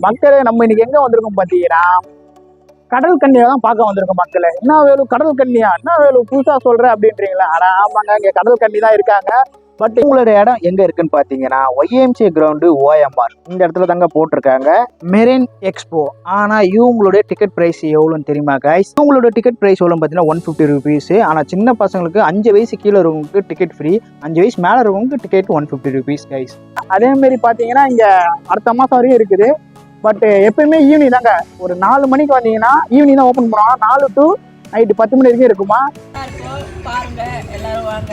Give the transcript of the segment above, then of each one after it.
மக்களே நம்ம இன்னைக்கு எங்க வந்திருக்கோம் பாத்தீங்கன்னா கடல் கண்ணியை தான் பார்க்க வந்திருக்கோம் மக்களே. என்ன வேலு கடல் கண்ணியா, என்ன வேலு புதுசா சொல்ற அப்படின்றீங்களா? ஆனா ஆமாங்க, இங்க கடல் கண்ணி தான் இருக்காங்க. பட் உங்களோட இடம் எங்க இருக்குன்னு பாத்தீங்கன்னா YMCA கிரவுண்டு OMR இந்த இடத்துல தாங்க போட்டிருக்காங்க மெரின் எக்ஸ்போ. ஆனா இவங்களுடைய டிக்கெட் பிரைஸ் எவ்வளோன்னு தெரியுமா கைஸ்? இவங்களோட டிக்கெட் பிரைஸ் எவ்வளோன்னு பார்த்தீங்கன்னா 150 rupees. ஆனா சின்ன பசங்களுக்கு 5 வயசு கீழே இருக்கவங்களுக்கு டிக்கெட் ஃப்ரீ, 5 வயசு மேல இருக்கவங்களுக்கு டிக்கெட் 150 rupees கைஸ். அதே மாதிரி பாத்தீங்கன்னா இங்க அடுத்த மாசம் வரையும் இருக்குது. பட் எப்பயுமே ஈவினிங் தாங்க, ஒரு 4 மணிக்கு வந்தீங்கன்னா ஈவினிங் தான் ஓப்பன் பண்ணுவாங்க. 4 to நைட்டு 10 மணி வரைக்கும் இருக்குமா. பாருங்க எல்லாரும் வாங்க,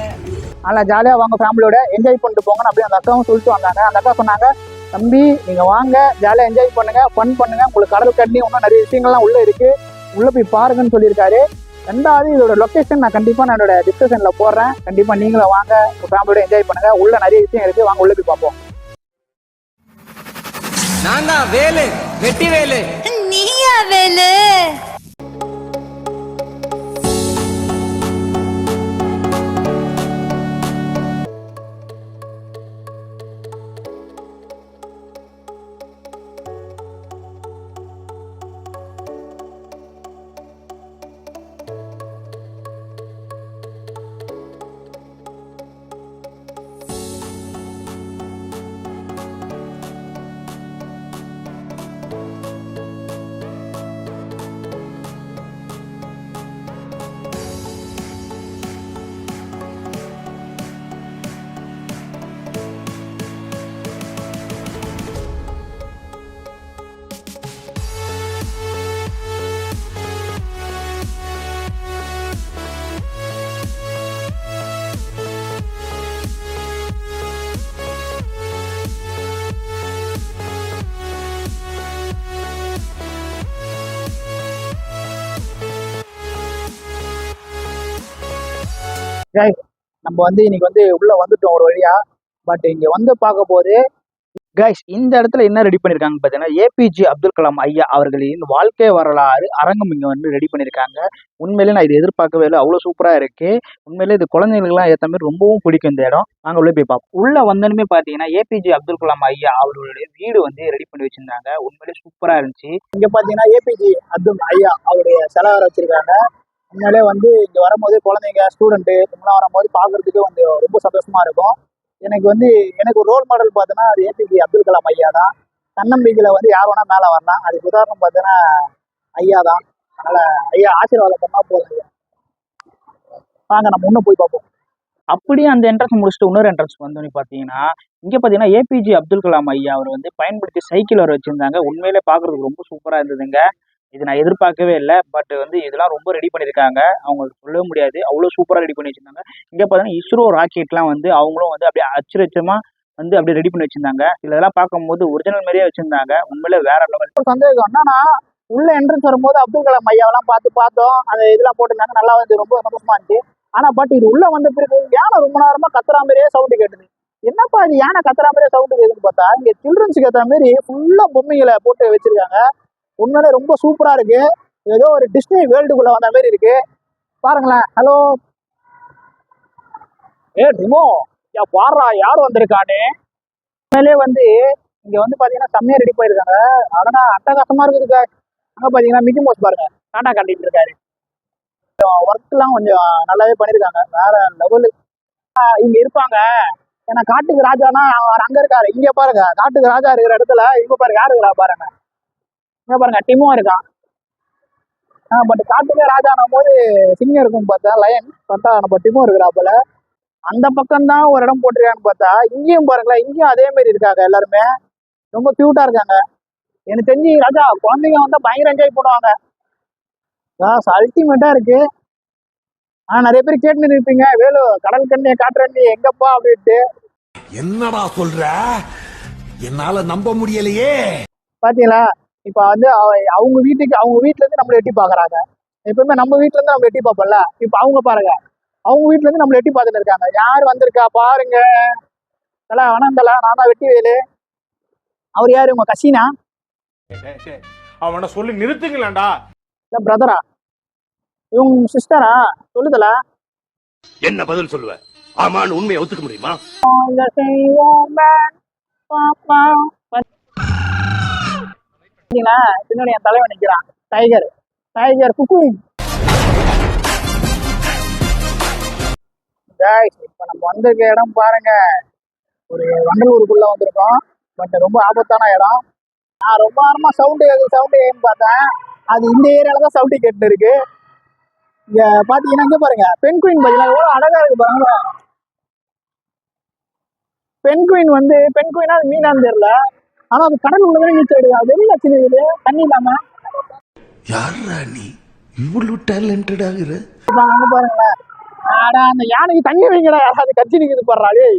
நல்லா ஜாலியாக வாங்க, ஃபேமிலியோட என்ஜாய் பண்ணிட்டு போங்கன்னு அப்படி அந்த அக்காவும் சொல்லிட்டு வந்தாங்க. அந்த அக்கா சொன்னாங்க, தம்பி நீங்கள் வாங்க ஜாலியாக என்ஜாய் பண்ணுங்க, ஃபன் பண்ணுங்க, உங்களுக்கு கடல் கண்ணி இன்னும் நிறைய விஷயங்கள்லாம் உள்ளே இருக்குது, உள்ளே போய் பாருங்கன்னு சொல்லியிருக்காரு. ரெண்டாவது இதோட லொக்கேஷன் நான் கண்டிப்பாக நான் என்னோட டிஸ்கிரிப்ஷனில் போடுறேன், கண்டிப்பாக நீங்களும் வாங்க, உங்கள் ஃபேமிலியோட என்ஜாய் பண்ணுங்க. உள்ள நிறைய விஷயம் இருக்குது, வாங்க உள்ளே போய் பார்ப்போம். நான் தான் வேலு, வெட்டி வேலு. நீயா வேலு? நம்ம வந்து இன்னைக்கு வந்து உள்ள வந்துட்டோம் ஒரு வழியா. பட் இங்க வந்து பார்க்க போது கைஸ், இந்த இடத்துல என்ன ரெடி பண்ணிருக்காங்க பார்த்தீங்கன்னா APJ அப்துல் கலாம் ஐயா அவர்களின் வாழ்க்கை வரலாறு அரங்கம் இங்க வந்து ரெடி பண்ணிருக்காங்க. உண்மையிலே நான் இது எதிர்பார்க்கவே இல்லை, அவ்வளவு சூப்பரா இருக்கு. உண்மையிலே இது குழந்தைங்களுக்குலாம் ஏற்ற மாதிரி ரொம்பவும் பிடிக்கும் இந்த இடம். நாங்க உள்ள போய் பார்ப்போம். உள்ள வந்தனுமே பாத்தீங்கன்னா APJ அப்துல் கலாம் ஐயா அவர்களுடைய வீடு வந்து ரெடி பண்ணி வச்சிருந்தாங்க. உண்மையிலே சூப்பரா இருந்துச்சு. இங்க பாத்தீங்கன்னா APJ அப்துல் ஐயா அவருடைய சிலை வர வச்சிருக்காங்க. உண்மையிலே வந்து இங்க வரும்போது குழந்தைங்க ஸ்டூடெண்ட் இவங்களாம் வரும்போது பாக்குறதுக்கு வந்து ரொம்ப சந்தோஷமா இருக்கும். எனக்கு ஒரு ரோல் மாடல் பார்த்தோன்னா அது APJ அப்துல் கலாம் ஐயா தான். தன்னம்பிக்கையில வந்து யார் வேணா மேல வரலாம், அதுக்கு உதாரணம் பார்த்தோன்னா ஐயா தான். அதனால ஐயா ஆசீர்வாதம் பண்ணா போதும். வாங்க நம்ம இன்னும் போய் பார்ப்போம். அப்படியே அந்த என்ட்ரன்ஸ் முடிச்சுட்டு இன்னொரு என்ட்ரன்ஸ் வந்தோன்னு பார்த்தீங்கன்னா இங்கே பார்த்தீங்கன்னா APJ அப்துல் கலாம் ஐயா அவர் வந்து பயன்படுத்தி சைக்கிள் வர வச்சிருந்தாங்க. உண்மையிலே பார்க்கறதுக்கு ரொம்ப சூப்பராக இருந்ததுங்க. இது நான் எதிர்பார்க்கவே இல்லை. பட் வந்து இதெல்லாம் ரொம்ப ரெடி பண்ணியிருக்காங்க, அவங்களுக்கு சொல்லவே முடியாது, அவ்வளோ சூப்பராக ரெடி பண்ணி வச்சிருந்தாங்க. இங்கே பார்த்தீங்கன்னா இஸ்ரோ ராக்கெட்லாம் வந்து அவங்களும் வந்து அப்படியே அச்சுரச்சமா வந்து அப்படியே ரெடி பண்ணி வச்சிருந்தாங்க. இதெல்லாம் பார்க்கும்போது ஒரிஜினல் மாதிரியே வச்சிருந்தாங்க. உண்மையிலே வேற லெவல். சந்தேகம் என்னன்னா உள்ள என்ட்ரன்ஸ் வரும்போது அப்துல் கலாம் ஐயாவெல்லாம் பார்த்தோம், அந்த இதெல்லாம் போட்டிருந்தாங்க, நல்லா வந்து ரொம்ப சந்தோஷமா இருந்துச்சு. ஆனா பட் இது உள்ள வந்த பிறகு யானை ரொம்ப நேரமா கத்துற மாதிரியே சவுண்டு கேட்டுது. என்னப்பா இது யானை கத்துற மாதிரியே சவுண்டு கேட்டுன்னு பார்த்தா இங்க சில்ட்ரன்ஸுக்கு ஏற்ற மாதிரி ஃபுல்லா பொம்மைகளை போட்டு வச்சிருக்காங்க. உண்மையிலே ரொம்ப சூப்பரா இருக்கு. ஏதோ ஒரு டிஸ்னி வேர்ல்டுக்குள்ள வந்த மாதிரி இருக்கு. பாருங்களேன். ஹலோ டிமோ, பாடுறா யார் வந்திருக்கானே. உண்மையிலே வந்து இங்க வந்து பாத்தீங்கன்னா செம்மையா ரெடி பண்ணிருக்காங்க. ஆனா அட்டகாசமா இருக்குது. அங்க பாத்தீங்கன்னா மிக்கி மவுஸ் பாருங்க டாடா காட்டிட்டு இருக்காரு. ஒர்க் எல்லாம் கொஞ்சம் நல்லாவே பண்ணிருக்காங்க, வேற லெவலு. இங்க இருப்பாங்க. ஏன்னா காட்டுக்கு ராஜானா அவர் அங்க இருக்காரு. இங்க பாருங்க காட்டுக்கு ராஜா இருக்கிற இடத்துல இங்க பாருங்க யாரு இருக்கிறா பாருங்க. இங்க பாருங்க டிமோ இருக்கான். பட் காட்டுக்கே ராஜானும் போது சிங்கம் இருக்கும் பார்த்தா, லயன் பார்த்தா நம்ம டிமோ இருக்கிறா போல. அந்த பக்கம் தான் ஒரு இடம் போட்டிருக்கான்னு பார்த்தா இங்கேயும் பாருங்களேன், இங்கேயும் அதே மாதிரி இருக்காங்க. எல்லாருமே ரொம்ப கியூட்டா இருக்காங்க. எனக்கு தெரிஞ்சு ராஜா குழந்தைங்க வந்தா பயங்கர என்ஜாய் பண்ணுவாங்க. அல்டிமேட்டா இருக்கு. நிறைய பேர் கேட்டுன்னு இருப்பீங்க, வேலு கடல் கண்ணியை காட்டுறேன் எங்கப்பா அப்படின்ட்டு. என்னடா சொல்ற, என்னால நம்ப முடியலையே. பாத்தீங்களா, இப்ப வந்து அவங்க வீட்டுல இருந்து நம்மள எட்டி பாக்குறாங்க. எப்பவுமே நம்ம வீட்டுல இருந்து நம்ம எட்டி பார்ப்போம்ல, இப்ப அவங்க பாருங்க அவங்க வீட்டுல இருந்து நம்மள எட்டி பார்த்துட்டு இருக்காங்க. யார் வந்திருக்கா பாருங்க. தல வணக்கம் தல, நான் தான் வெட்டி வேலு. அவர் யாரு, உங்க கசினா? அவனை சொல்லி நிறுத்துங்களேன்டா. இல்ல பிரதரா, இவங்க சிஸ்டரா? சொல்லுதல. என்ன பதில் சொல்லுவ? ஆமான்னு உண்மையை ஒத்துக்க முடியுமா? பாத்தீங்களா பின்னாடி என் தலைவன் நிக்கிறான். டைகர் டைகர் குக்கும். இப்ப நம்ம வந்திருக்க இடம் பாருங்க, ஒரு வண்டலூருக்குள்ள வந்திருக்கோம். பட் ரொம்ப ஆபத்தான இடம். நான் ரொம்ப நேரமா சவுண்டு ஏன்னு பார்த்தேன். அது இந்த ஏரியால தான் சவுண்டு கேட்டு இருக்கு. இங்க பாத்தீங்கன்னா இங்க பாருங்க பெண் குயின் பாத்தீங்கன்னா எவ்வளவு அழகா இருக்கு பாருங்க. பெண் குயின் வந்து பெண் குயினா அது மீனான்னு தெரியல, ஆனா அது கடல் உள்ளவே நீச்சல் அடிக்கும். வெளியில வச்சிருக்குது தண்ணி இல்லாம. யாரா நீ இவ்வளவு டேலண்டட் ஆகுற? அங்க பாருங்களேன், அந்த யானைக்கு தண்ணி வைங்கடா, அது கட்சி நிக்குது பாடுறாளே.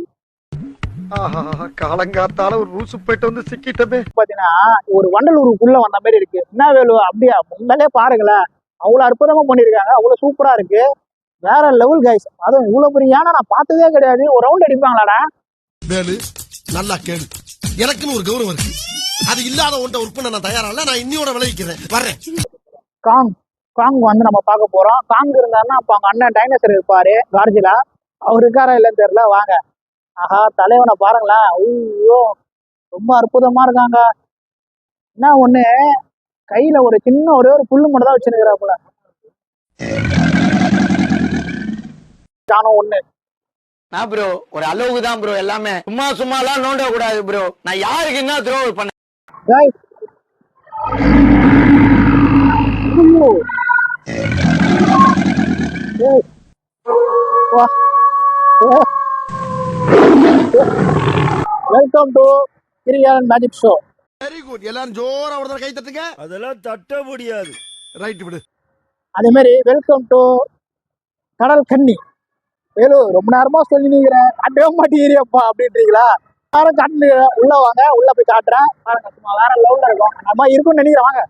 காலங்காத்தால ஒரு ரூசு போயிட்டு வந்து சிக்கிட்டமே. பாத்தீங்கன்னா ஒரு வண்டலூருக்குள்ள வந்த மாதிரி இருக்கு. என்ன வேலு அப்படியா முன்னாலே பாருங்களேன், அவ்வளவு அற்புதமா பண்ணிருக்காங்க, அவ்வளவு சூப்பரா இருக்கு. வேற லெவல் கைஸ். அதுவும் இவ்வளவு பெரிய யானை நான் பார்த்ததே கிடையாது. ஒரு ரவுண்ட் அடிப்பாங்களாடா? வேலு நல்லா கேளு, எனக்குன்னு ஒரு கௌரவம் இருக்கு. அது இல்லாத ஒன்றை ஒர்க் பண்ண நான் தயாரா இல்ல. நான் இன்னியோட விளைவிக்கிறேன் வர்றேன். காங் வந்து நம்ம பார்க்க போறோம். காங் இருந்தாருன்னா அப்ப அவங்க அண்ணன் டைனோசர் இருப்பாரு கார்ஜிலா. அவர் இருக்காரா இல்லன்னு தெரியல. வாங்க. ஆஹா தலைவனை பாருங்களேன், ஐயோ ரொம்ப அற்புதமா இருக்காங்க. என்ன ஒண்ணு கையில ஒரு சின்ன ஒரே ஒரு புல்லு மட்டும் தான் வச்சிருக்கிறாப்புல. ஒண்ணு நான் ப்ரோ ஒரு அளவுக்கு தான் ப்ரோ, எல்லாமே சும்மா எல்லாம் நோண்ட கூடாது ப்ரோ. நான் யாருக்கு என்ன த்ரோ பண்ண guys. Welcome to Kerian magic show. Very good. எல்லாரும் ஜோரா ஒரு தடவை கை தட்டுங்க. அதெல்லாம் தட்ட முடியாது. ரைட் விடு. அதே மாதிரி வெல்கம் டு கடல் கன்னி. வேலு ரொம்ப நேரமா சொல்லி நீக்கிறேன், காட்டவே மாட்டேங்கிறப்பா அப்படின்றீங்களா? யாரும் காட்டு உள்ள வாங்க, உள்ள போய் காட்டுறேன் பாருங்க. சும்மா வேற லெவல்ல இருக்கும். நம்ம இருக்கும்னு நினைக்கிறேன் வாங்க.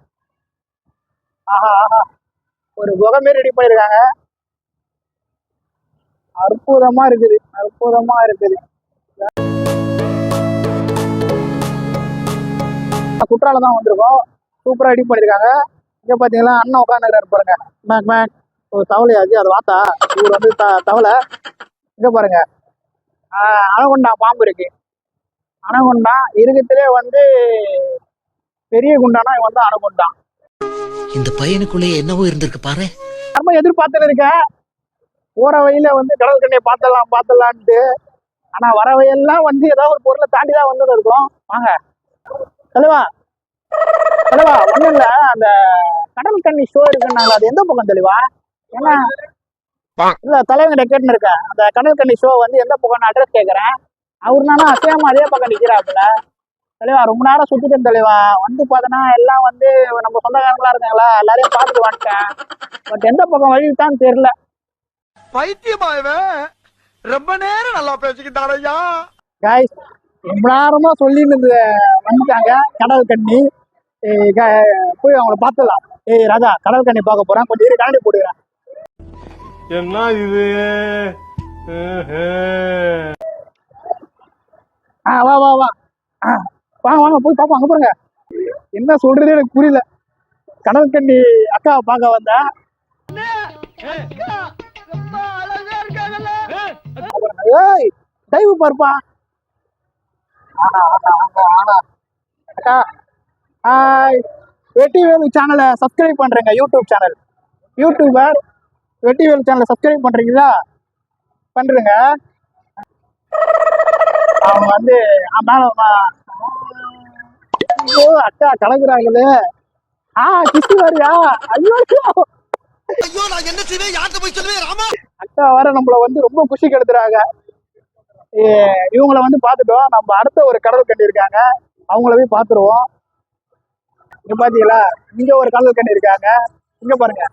ஆஹா ஒரு குகை மாரி ரெடி பண்ணிருக்காங்க. அற்புதமா இருக்குது. குற்றாலம் தான் வந்திருக்கோம். சூப்பரா ரெடி பண்ணிருக்காங்க. இங்க பாத்தீங்கன்னா அண்ணன் உட்காந்துருக்காரு பாருங்க. மேக் ஒரு தவளையாச்சு அது வாத்தா. இவர் வந்து தவளை. இங்க பாருங்க அனகொண்டா பாம்பு இருக்கு. அனகொண்டா இருக்கத்திலே வந்து பெரிய குண்டானா இவன் வந்து அனகொண்டா. இந்த பையனுக்குள்ளே என்னவோ இருந்திருக்கு பாரு. நம்ம எதிர்பார்த்துன்னு இருக்க போற வழியில வந்து கடல் கண்ணியை பார்த்தலான்ட்டு. ஆனா வர வழியெல்லாம் வந்து ஏதாவது ஒரு பொருளை தாண்டிதான் வந்து இருக்கும். வாங்க தலைவா ஒண்ணும் இல்ல, அந்த கடல் கண்ணி ஷோ இருக்குன்னாங்க, அது எந்த பக்கம் தெளிவா? ஏன்னா இல்ல தலைவங்கிட்ட கேட்டுன்னு இருக்கேன், அந்த கடல் கண்ணி ஷோ வந்து எந்த பக்கம் அட்ரஸ் கேட்கறேன். அவரு நானும் அசையாம அதே பக்கம் நிக்கிறாப்புல. தலைவா ரொம்ப நேரம் சுத்திட்டேன் தலைவா. வந்து பார்த்தனா எல்லாம் வந்து நம்ம சொந்தக்காரங்களா இருக்காங்களா, எல்லாரையும் பார்த்துட்டு வந்துட்டேன். பட் எந்த பக்கம் வழி தான் தெரியல. பைத்தியமாயவே ரொம்ப நேரம் நல்லா பேசிக்கிட்டாரையா. காய்ஸ் ரொம்ப நேரமா சொல்லிட்டு வந்துட்டாங்க கடல் கண்ணி. போய் அவங்கள பார்த்துடலாம். ராஜா கடல் கண்ணி பார்க்க போறேன், கொஞ்சம் இரு கண்ணாடி போடுகிறேன். என்ன இது? வா வாங்க போய் பாப்போம். அங்க பாருங்க, என்ன சொல்றது எனக்கு புரியல. கடல் கண்ணி அக்காவை பார்க்க வந்தா டைவ் பார்ப்பா. அக்கா ஹாய், வெட்டிவேலு சேனலை சப்ஸ்கிரைப் பண்றேங்க. யூடியூபர் வெட்டிவேலு சேனலை சப்ஸ்கிரைப் பண்றீங்களா? பண்றேங்க. அவங்க வந்து அக்கா கலக்குறாங்களே. கிஸ்து வரியா? ஐயோ நான் என்ன செய்வேன்? யார்கிட்ட போய் சொல்லுவேன்? ராமா அக்கா வர நம்மள வந்து ரொம்ப குஷி கெடுத்துறாங்க. இவங்கள வந்து பாத்துட்டோம். நம்ம அடுத்த ஒரு கடல் கண்ணி இருக்காங்க, அவங்கள போய் பாத்துருவோம். இங்க பாத்தீங்களா, இங்க ஒரு கடல் கண்ணி இருக்காங்க. இங்க பாருங்க.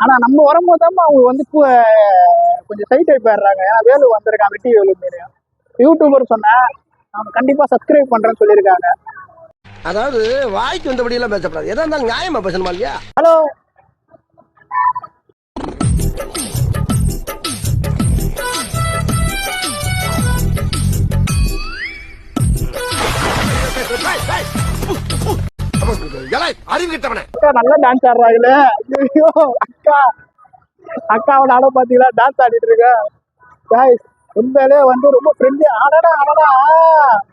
ஆனா நம்ம வரும்போது தான் அவங்க வந்து கொஞ்சம் சைட் ஆகி போயிடுறாங்க. ஏன்னா வேலு வந்திருக்காங்க, வெட்டி வேலு யூடியூபர் சொன்னேன், அவங்க கண்டிப்பா சப்ஸ்கிரைப் பண்றேன்னு சொல்லியிருக்காங்க. அதாவது வாய்க்கு வந்தபடி எல்லாம் பேசப்படாது, எதா இருந்தாலும் நியாயமா பேசணுமா இல்லையா? ஹலோ அறிவிட்டவனே நல்லா டான்ஸ் ஆடுறாங்களே. ஐயோ அக்காவோட ஆட பாத்தீங்களா, டான்ஸ் ஆடிட்டு இருக்க. உண்மையிலே வந்து ரொம்ப ஃப்ரெண்ட்லி.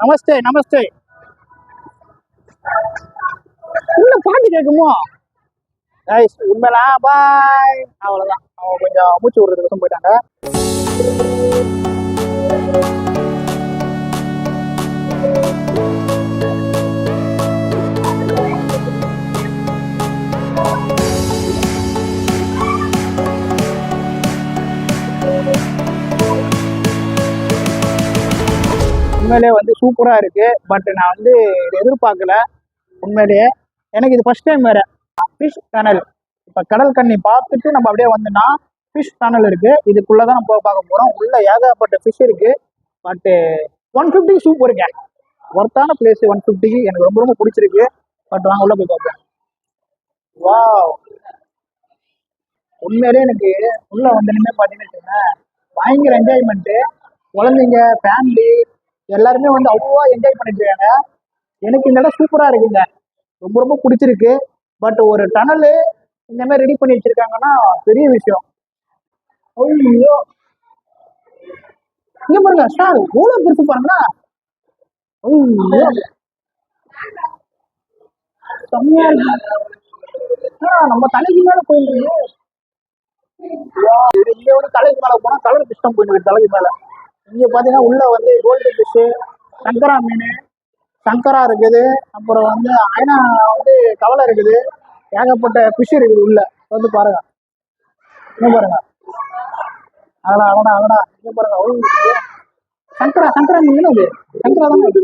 நமஸ்தே பாட்டு கேட்குமோ கைஸ் உண்மையிலாம் பாய் அவ்வளவுதான். அவங்க கொஞ்சம் மூச்சு விடுறதுக்கு போயிட்டாங்க. உண்மையிலே வந்து சூப்பரா இருக்கு. பட் நான் வந்து இதை எதிர்பார்க்கல. உண்மையிலேயே எனக்கு இது ஃபர்ஸ்ட் டைம் வேற. ஃபிஷ் டனல், இப்போ கடல் கண்ணி பார்த்துட்டு நம்ம அப்படியே வந்தோம்னா ஃபிஷ் டனல் இருக்கு. இதுக்குள்ளதான் நம்ம பார்க்க போறோம். உள்ள ஏகப்பட்ட ஃபிஷ் இருக்கு. பட் 150 சூப்பருங்க. ஒர்த்தான பிளேஸ் 150 எனக்கு ரொம்ப ரொம்ப பிடிச்சிருக்கு. பட் வாங்க உள்ள போய் பார்ப்போம். வாவ், உண்மையிலே எனக்கு உள்ள வந்து நின்று பார்த்தீங்கன்னா பயங்கர என்ஜாய்மெண்ட்டு. குழந்தைங்க ஃபேமிலி எல்லாருமே வந்து அவ்வளோவா என்ஜாய் பண்ணிட்டு இருக்காங்க. எனக்கு இந்த இடம் சூப்பராக இருக்குங்க, ரொம்ப ரொம்ப பிடிச்சிருக்கு. பட் ஒரு டனலு இந்த மாதிரி ரெடி பண்ணி வச்சிருக்காங்கன்னா பெரிய விஷயம். ஐயோ, இங்க பாருங்க சார், எவ்வளோ பெருசு பாருங்களா. ஐயோ, செம்மையா இருக்கு. நம்ம தலைக்கு மேல போயிருக்கு. இங்க வந்து தலைக்கு மேல போனா கலர் சிஸ்டம் போயிருக்கு தலைக்கு மேல. இங்க பாத்தீங்கன்னா உள்ள வந்து கோல்டு ஃபிஷ், சங்கரா மீன், சங்கரா இருக்குது. அப்புறம் வந்து ஐனா வந்து கவலை இருக்குது. ஏகப்பட்ட ஃபிஷ் இருக்குது உள்ள. வந்து பாருங்க, இங்க பாருங்க. அடடா அடடா அடடா, இங்க பாருங்க. அவ்வளவு சங்கரா சங்கரா மீன். அது சங்கரா தானே, இது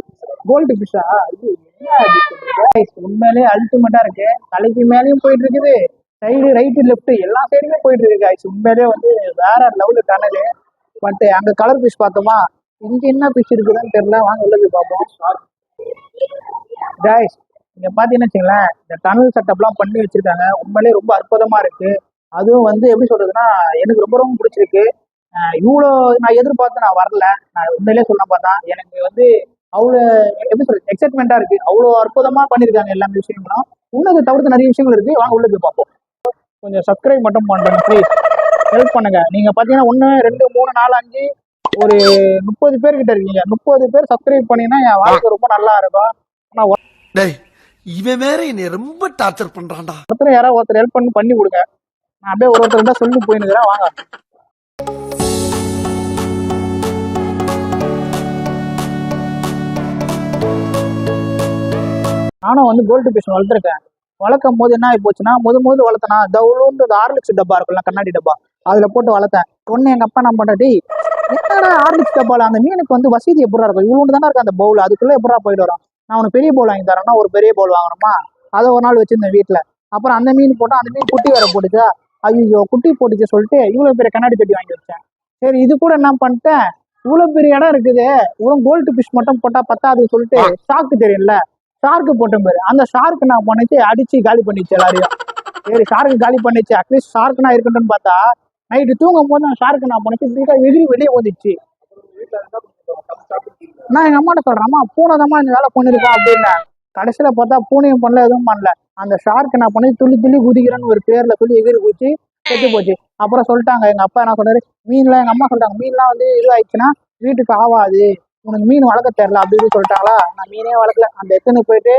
கோல்டு ஃபிஷ்ஷா? இது என்ன இது? உண்மையிலேயே அல்டிமேட்டா இருக்கு. தலைக்கு மேலேயும் போயிட்டு இருக்குது, சைடு ரைட்டு லெஃப்ட் எல்லா சைடுமே போயிட்டு இருக்கு காய்ச்சி. உண்மையிலேயே வந்து வேற லெவலு டனலு. பட் அங்க கலர் ஃபிஷ் பார்த்தோமா, இங்க என்ன ஃபிஷ் இருக்குதுன்னு தெரியல. வாங்க உள்ள போய் பார்ப்போம். காய்ஸ் இங்க பாத்தீங்கன்னு வச்சுங்களேன், இந்த டனல் செட்டப்லாம் பண்ணி வச்சிருக்காங்க. உண்மையிலேயே ரொம்ப அற்புதமா இருக்கு. அதுவும் வந்து எப்படி சொல்றதுன்னா எனக்கு ரொம்ப ரொம்ப பிடிச்சிருக்கு. இவ்வளோ நான் எதிர்பார்த்து நான் வரல. நான் உண்மையிலேயே சொல்ல பார்த்தா எனக்கு வந்து அவ்வளோ எப்படி சொல்றது எக்ஸைட்மெண்ட்டா இருக்கு. அவ்வளோ அற்புதமா பண்ணியிருக்காங்க எல்லா விஷயங்களும். இன்னும் தவிர்த்து நிறைய விஷயங்கள் இருக்கு. வாங்க உள்ள போய் பார்ப்போம். கொஞ்சம் சப்ஸ்கிரைப் மட்டும் பண்ணுறேன் ப்ளீஸ், ஹெல்ப் பண்ணுங்க. நீங்க பாத்தீங்கன்னா 1 2 3 4 5 ஒரு 30 பேர் கிட்ட இருக்கீங்க. 30 பேர் சப்ஸ்கிரைப் பண்ணீங்கன்னா என் வாழ்க்கை ரொம்ப நல்லா இருக்கும். ஆனா டேய், இவன் வேற என்னை ரொம்ப டார்ச்சர் பண்றான்டா. ஒருத்தர் யாராவது ஒருத்தர் ஹெல்ப் பண்ணி கொடுங்க. நான் அப்படியே ஒருத்தர் தான் சொல்லி போயினுக்கிறேன். வாங்க. நானும் வந்து கோல்டு ஃபிஷ் வளர்த்துருக்கேன். வளர்க்கும் போது என்ன ஆகி போச்சுன்னா, முதல் வளர்த்தனா தவுளுண்டு ஹார்லிக்ஸ் டப்பா இருக்குல்ல, கண்ணாடி டப்பா, அதுல போட்டு வளர்த்தேன். ஒன்னு எங்க அப்பா என்ன பண்ணி, என்னடா ஹார்லிக்ஸ் டப்பால அந்த மீனுக்கு வந்து வசதி எப்படா இருக்கும், இவ்வளவு தானே இருக்கு அந்த பவுல், அதுக்குள்ள எப்படா போயிட்டு வரும். நான் உனக்கு பெரிய பவுல் வாங்கி தரேன்னா ஒரு பெரிய பவுல் வாங்கணுமா, அதை ஒரு நாள் வச்சிருந்தேன் வீட்டுல. அப்புறம் அந்த மீன் போட்டா அந்த மீன் குட்டி வேற போட்டுச்சா, ஐயோ குட்டி போட்டுச்சு சொல்லிட்டு இவ்வளவு பெரிய கண்ணாடி பெட்டி வாங்கி வச்சேன். சரி இது கூட என்ன பண்ணிட்டேன், இவ்வளவு பெரிய இடம் இருக்குது, இவ்வளவு கோல்டு ஃபிஷ் மட்டும் போட்டா பத்தாதுன்னு சொல்லிட்டு ஷார்க்கு தெரியும்ல, ஷார்க்கு போட்டேன் பேரு. அந்த ஷார்க்கு நான் பண்ணிச்சு அடிச்சு காலி பண்ணிச்சு எல்லாரையும். சரி ஷார்க்கு காலி பண்ணிச்சு, அட்லீஸ்ட் ஷார்க்குனா இருக்கட்டும்னு பார்த்தா நைட்டு தூங்கும் போது நான் ஷார்க்கு நான் பண்ணிச்சு எதிரி வெளியே வந்துச்சு. நான் எங்க அம்மாட்ட சொல்றேன், அம்மா பூனைதம்மா இந்த வேலை பண்ணிருக்கோம் அப்படின்னு. கடைசியில பார்த்தா பூனையும் பண்ணல, எதுவும் பண்ணல. அந்த ஷார்க்கு நான் பண்ணி துள்ளி துள்ளி குதிக்கிறேன்னு ஒரு பேர்ல சொல்லி எகிரி குதிச்சு செத்து போச்சு. அப்புறம் சொல்லிட்டாங்க எங்க அப்பா என்ன சொன்னாரு, மீன்லாம் எங்க அம்மா சொல்றாங்க மீன்லாம் வந்து இது ஆயிடுச்சுன்னா வீட்டுக்கு ஆகாது, உனக்கு மீன் வளர்க்க தெரியல அப்படின்னு சொல்லிட்டாங்களா. நான் மீனே வளர்க்கல. அந்த எத்தனை போயிட்டு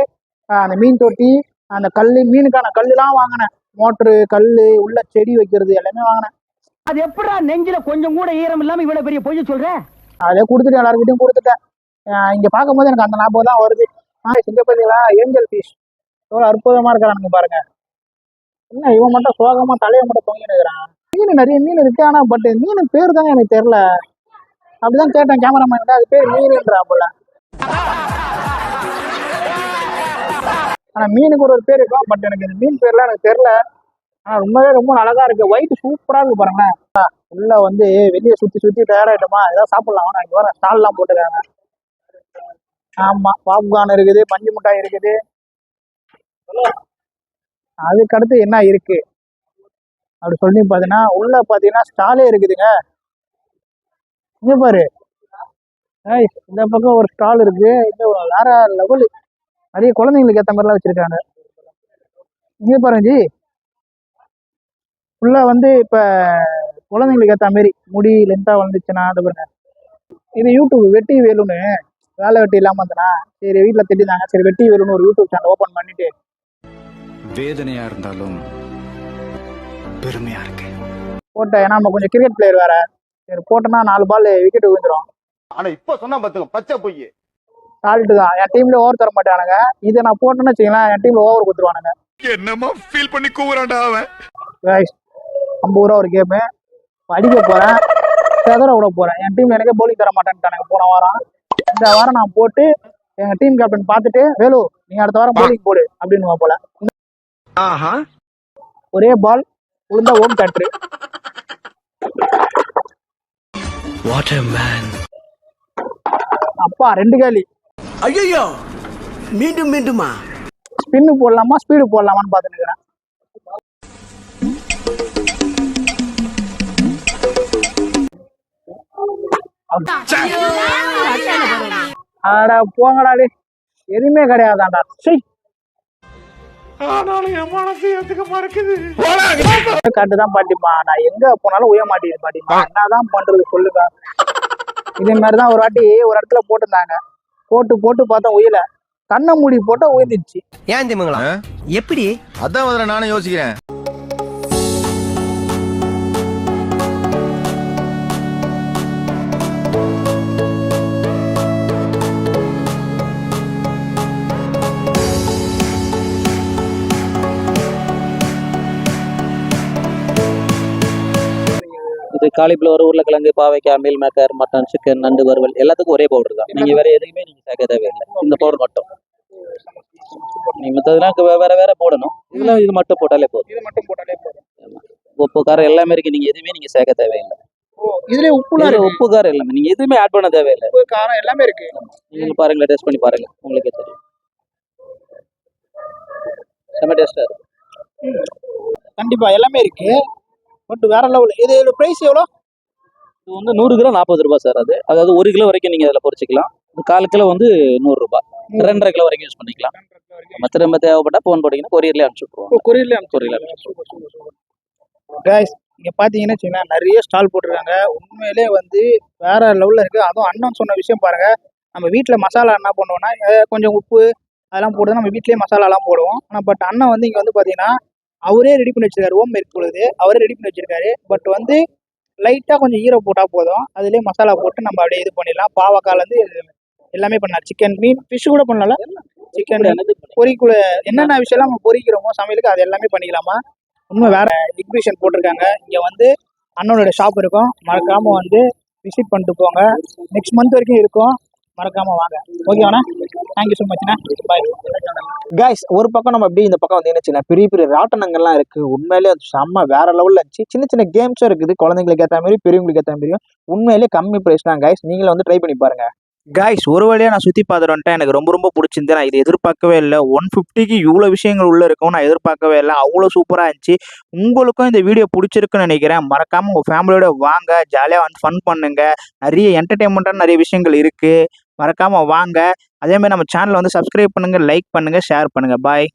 அந்த மீன் தொட்டி, அந்த கல்லு, மீனுக்கான கல்லுலாம் வாங்கினேன். மோட்டரு, கல்லு, உள்ள செடி வைக்கிறது எல்லாமே வாங்கினேன். அது எப்படா நெஞ்சில கொஞ்சம் கூட ஈரம் இல்லாம இவ்வளவு பெரிய பொய்ய சொல்ற? அதே கொடுத்துட்டு எல்லாருக்கிட்டையும் கொடுத்துட்டேன். இங்க பார்க்கும்போது எனக்கு அந்த ஞாபகம் தான் வருது. இங்க பாத்தீங்களா ஏஞ்சல் ஃபிஷ் எவ்வளவு அற்புதமா இருக்கிறானுங்க பாருங்க. என்ன இவன் மட்டும் சோகமா தலையை மட்டும் தொங்கின்னு இருக்கிறான். மீன் நிறைய மீன் இருக்கு, ஆனா பட் மீன் பேர் தாங்க எனக்கு தெரியல. அப்படிதான் கேட்டேன் கேமராமேன், அது பேர் மீனுன்றா போல. ஆனா மீனுக்கு ஒரு பேர் இருக்கும், பட் எனக்கு இந்த மீன் பேர்லாம் எனக்கு தெரியல. ஆனா ரொம்பவே ரொம்ப அழகா இருக்கு. ஒயிட் சூப்பரா இருக்கு பாருங்களேன். உள்ள வந்து வெளியே சுத்தி தயாராயிட்டோமா, ஏதாவது சாப்பிடலாம். இங்க வர ஸ்டால் எல்லாம் போட்டுருக்காங்க. ஆமா, பாப்கார்ன் இருக்குது, பஞ்சு மிட்டாய் இருக்குது. அதுக்கு அடுத்து என்ன இருக்கு அப்படி சொல்லி பாத்தீங்கன்னா, உள்ள பாத்தீங்கன்னா ஸ்டாலே இருக்குதுங்க. இங்க பாரு, இந்த பக்கம் ஒரு ஸ்டால் இருக்கு. இந்த வேற லெவலு, நிறைய குழந்தைங்களுக்கு ஏத்த மாதிரிலாம் வச்சிருக்காங்க. இங்க பாருங்க ஜி, ஃபுல்லா வந்து இப்ப குழந்தைங்களுக்கு ஏத்த மாதிரி முடி லென்த்தா வந்துச்சுன்னா அது பாருங்க. இது யூடியூப் வெட்டி வேலுன்னு, வேலை வெட்டி இல்லாம இருந்தனா சரி வீட்டுல திட்டினாங்க, சரி வெட்டி வேலுன்னு ஒரு யூடியூப் சேனல் ஓபன் பண்ணிட்டு வேதனையா இருந்தாலும் பெருமையா இருக்கு. போட்டேன், ஏன்னா நம்ம கொஞ்சம் கிரிக்கெட் பிளேயர் வேற. சரி போட்டோன்னா 4 பால் விக்கெட் விழுந்துரும். ஆனா இப்ப சொன்னா பாத்துங்க பச்சை பொய். சால்ட்டு தான். என் டீம்ல ஓவர் தர மாட்டானுங்க. இதை நான் போட்டேன்னு வச்சுக்கலாம், என் டீம்ல ஓவர் கொடுத்துருவானுங்க. என்னமா ஃபீல் பண்ணி கூவுறான்டா அவன். கைஸ் 50 ரூபா ஒரு கேமு. அடிக்க போறேன், செதற விட போறேன். என் டீம்ல எனக்கே போலிங் தர மாட்டேன்ட்டானுங்க போன வாரம். இந்த வாரம் நான் போட்டு எங்க டீம் கேப்டன் பார்த்துட்டு, வேலு நீ அடுத்த வாரம் போலிங் போடு அப்படின்னு போல. ஒரே பால் விழுந்தா ஓம் கட்ரு. What a man. அப்பா 2 காலி. ஐயோ மீண்டும் மீண்டுமா? ஸ்பின்னு போடலாமா ஸ்பீடு போடலாமான்னு பார்த்துட்டு இருக்கிறேன். அட போங்கடா டே, எதுவுமே கிடையாதாண்டா. சரி ஆனாலும் என் மனசு ஏத்துக்க மறக்குது. காட்டுதான் பாட்டிமா, நான் எங்க போனாலும் உய மாட்டேங்குது பாட்டிமா. என்னதான் பண்றது சொல்லுங்க. இதே மாதிரிதான் ஒரு வாட்டி ஒரு இடத்துல போட்டிருந்தாங்க. போட்டு போட்டு பார்த்தா உயல, கண்ணை மூடி போட்டா உயர்ந்துச்சு. ஏன் திமுங்களா? எப்படி? அதான் முதல்ல நானும் யோசிக்கிறேன். இது காலிஃப்ளவர், உருளைக்கிழங்கு, பாவைக்காய், மீல் மேக்கர், மட்டன், சிக்கன், நண்டு வறுவல் எல்லாத்துக்கும் ஒரே பவுடர் தான். நீங்க வேற எதுவுமே நீங்க சேர்க்க தேவையில்லை. இந்த பவுடர் மட்டும். நீங்க மற்றதெல்லாம் வேற வேற போடணும். இதுல இது மட்டும் போட்டாலே போதும். இது மட்டும் போட்டாலே போதும். உப்பு காரம் எல்லாமே இருக்கு. நீங்க எதுவுமே நீங்க சேர்க்க தேவையில்லை. இதுல உப்புலாம் இதுல இருக்கு. உப்பு காரம் எல்லாமே நீங்க எதுவுமே ஆட் பண்ண தேவையில்லை. உப்பு காரம் எல்லாமே இருக்கு. நீங்க பாருங்களேன், டெஸ்ட் பண்ணி பாருங்க, உங்களுக்கே தெரியும். செம்ம டேஸ்டா இருக்கும். கண்டிப்பா எல்லாமே இருக்கு. பட் வேற லெவல். இது பிரைஸ் எவ்வளோ? இது வந்து 100 கிலோ 40 ரூபாய் சார். அதாவது 1 கிலோ வரைக்கும் நீங்க அதில் பொரிச்சிக்கலாம். 1/4 கிலோ வந்து 100 ரூபாய். 2.5 கிலோ வரைக்கும் யூஸ் பண்ணிக்கலாம். மற்ற ரொம்ப தேவைப்பட்டா போன் போட்டீங்கன்னா கொரியர்லேயே அனுப்பிச்சு விட்ருவோம். கொரியர்ல கைஸ் இங்க பாத்தீங்கன்னா வச்சுக்கோங்களேன், நிறைய ஸ்டால் போட்டிருக்காங்க. உண்மையிலே வந்து வேற லெவல்ல இருக்கு. அதுவும் அண்ணன் சொன்ன விஷயம் பாருங்க. நம்ம வீட்டுல மசாலா என்ன பண்ணுவோம்னா, கொஞ்சம் உப்பு அதெல்லாம் போட்டு நம்ம வீட்லயே மசாலாலாம் போடுவோம். ஆனா பட் அண்ணன் வந்து இங்க வந்து பாத்தீங்கன்னா அவரே ரெடி பண்ணி வச்சிருக்காரு. ஹோம் மேட் பொழுது அவரே ரெடி பண்ணி வச்சிருக்காரு. பட் வந்து லைட்டா கொஞ்சம் ஈரம் போட்டா போதும், அதுலயே மசாலா போட்டு நம்ம அப்படியே இது பண்ணிடலாம். பாவக்கால இருந்து எல்லாமே பண்ணலாம். சிக்கன், மீன், ஃபிஷ் கூட பண்ணல. சிக்கன் பொரிக்குள்ள என்னென்ன விஷயம்லாம் நம்ம பொரிக்கிறோமோ சமையலுக்கு அது எல்லாமே பண்ணிக்கலாமா. உண்மை வேற எக்ஸிபிஷன் போட்டிருக்காங்க. இங்க வந்து அண்ணனோட ஷாப் இருக்கும். மறக்காம வந்து விசிட் பண்ணிட்டு போங்க. நெக்ஸ்ட் மந்த் வரைக்கும் இருக்கும். மறக்காம வாங்க. ஓகேவாண்ணா, தேங்க்யூ ஸோ மச்ண்ணா, பாய். கைஸ் ஒரு பக்கம் நம்ம அப்படியே இந்த பக்கம் வந்து என்ன பெரிய பெரிய ராட்டனங்கள்லாம் இருக்கு. உண்மையிலே அது செம்ம வேற லெவல்ல இருந்துச்சு. சின்ன சின்ன கேம்ஸும் இருக்குது. குழந்தைங்களுக்கு ஏற்ற மாதிரி பெரியவங்களுக்கு ஏற்ற மாதிரியும். உண்மையிலே கம்மி பிரைஸ் தான் கைஸ். நீங்களும் வந்து ட்ரை பண்ணி பாருங்க. கைஸ் ஒரு வழியாக நான் சுற்றி பார்த்துட்டு வந்துட்டேன். எனக்கு ரொம்ப ரொம்ப பிடிச்சிருந்து. நான் இது எதிர்பார்க்கவே இல்லை. 150க்கு இவ்வளோ விஷயங்கள் உள்ளே இருக்கும் நான் எதிர்பார்க்கவே இல்லை. அவ்வளோ சூப்பராக இருந்துச்சு. உங்களுக்கும் இந்த வீடியோ பிடிச்சிருக்குன்னு நினைக்கிறேன். மறக்காமல் உங்கள் ஃபேமிலியோட வாங்க, ஜாலியாக வந்து ஃபன் பண்ணுங்க. நிறைய என்டர்டெயின்மெண்ட்டான நிறைய விஷயங்கள் இருக்குது. மறக்காமல் வாங்க. அதேமாதிரி நம்ம சேனலை வந்து சப்ஸ்கிரைப் பண்ணுங்கள், லைக் பண்ணுங்கள், ஷேர் பண்ணுங்கள். பாய்.